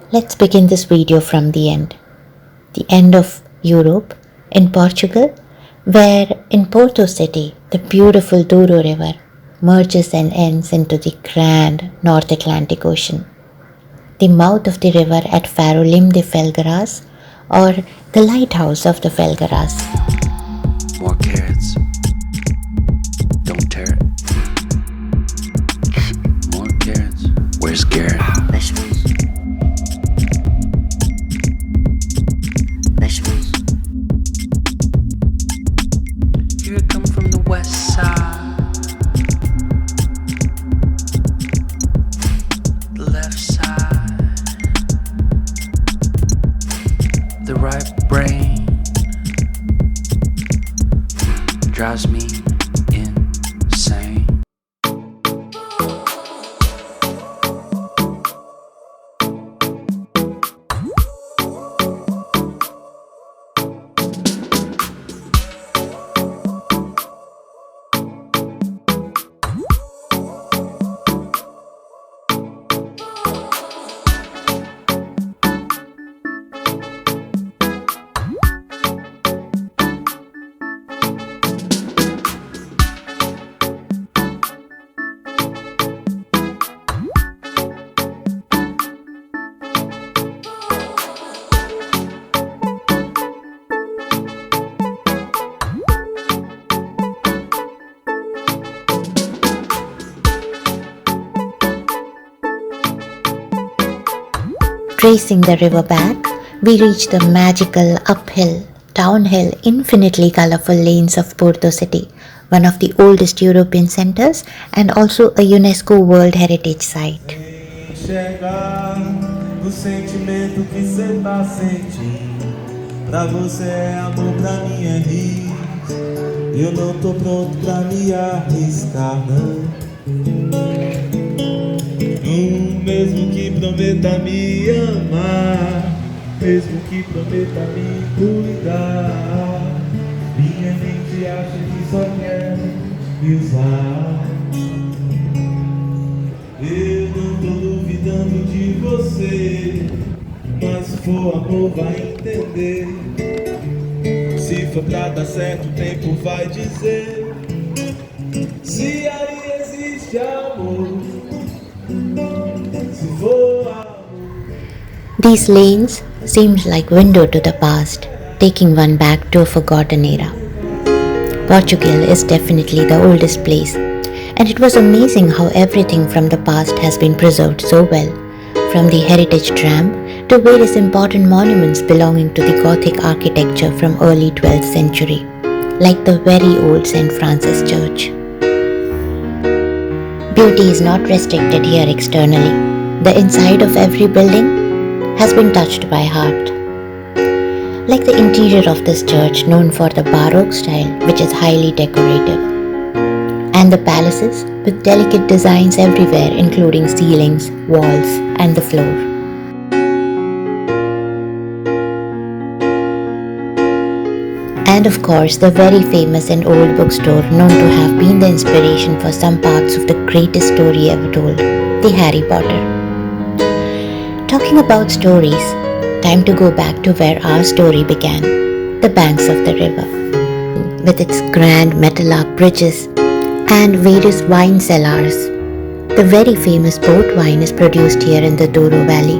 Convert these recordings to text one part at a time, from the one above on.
Let's begin this video from the end. The end of Europe in Portugal, where in Porto city, the beautiful Douro River merges and ends into the grand North Atlantic Ocean. The mouth of the river at Faro Lim de Felgueiras, or the lighthouse of the Felgueiras. More carrots. Don't tear it. More carrots. Where's Garrett? Vegetables. Vegetables. Here I come from the west side. The left side. The right brain drives me insane. Tracing the river back, we reach the magical uphill, downhill, infinitely colorful lanes of Porto city, one of the oldest European centers and also a UNESCO World Heritage Site. Enxergar o sentimento que cê tá sentindo. Pra você é amor, pra mim é risco. Eu não tô pronto pra me arriscar, não. Mesmo que prometa me amar, mesmo que prometa me cuidar, minha mente acha que só quer me usar. Eu não tô duvidando de você, mas se for amor vai entender. Se for pra dar certo o tempo vai dizer. Se aí existe amor, se for amor. These lanes seemed like window to the past, taking one back to a forgotten era. Portugal is definitely the oldest place, and it was amazing how everything from the past has been preserved so well, from the heritage tram to various important monuments belonging to the Gothic architecture from early 12th century, like the very old St. Francis Church. Beauty is not restricted here externally. The inside of every building has been touched by heart. Like the interior of this church, known for the Baroque style, which is highly decorative, and the palaces with delicate designs everywhere, including ceilings, walls, and the floor. And of course, the very famous and old bookstore known to have been the inspiration for some parts of the greatest story ever told, the Harry Potter. Talking about stories, time to go back to where our story began, the banks of the river, with its grand metal arch bridges and various wine cellars. The very famous port wine is produced here in the Douro Valley.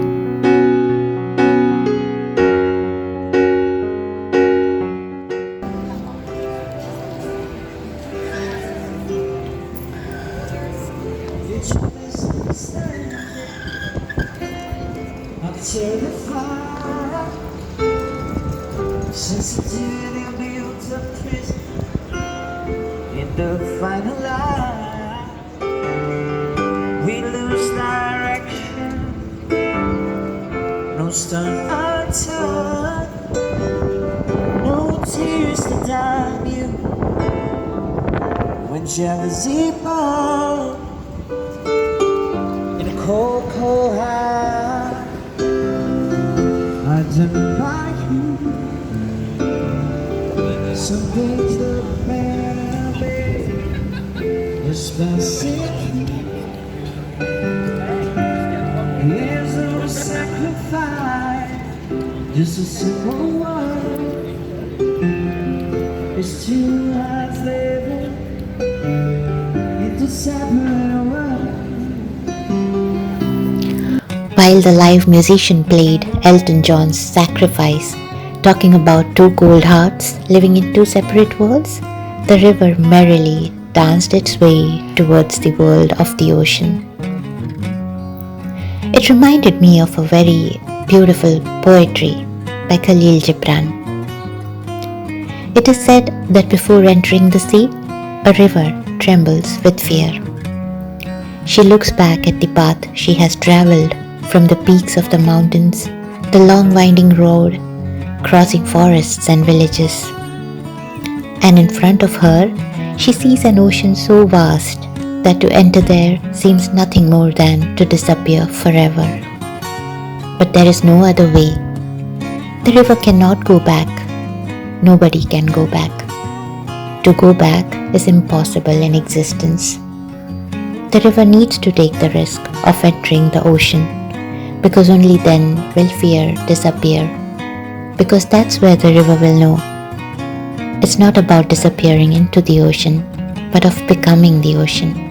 Sensitivity builds up prison in the final line. We lose direction, no stone unturned, no tears to damn you. When jealousy burns in a cold, cold heart, I don't like you. Some things that baby is basic. Years of sacrifice. find just a simple word. It's two hearts living into separate worlds. While the live musician played Elton John's Sacrifice, talking about two cold hearts living in two separate worlds, the river merrily danced its way towards the world of the ocean. It reminded me of a very beautiful poetry by Khalil Gibran. It is said that before entering the sea, a river trembles with fear. She looks back at the path she has traveled from the peaks of the mountains, the long winding road, crossing forests and villages. And in front of her, she sees an ocean so vast that to enter there seems nothing more than to disappear forever. But there is no other way. The river cannot go back. Nobody can go back. To go back is impossible in existence. The river needs to take the risk of entering the ocean, because only then will fear disappear. Because that's where the river will know. It's not about disappearing into the ocean, but of becoming the ocean.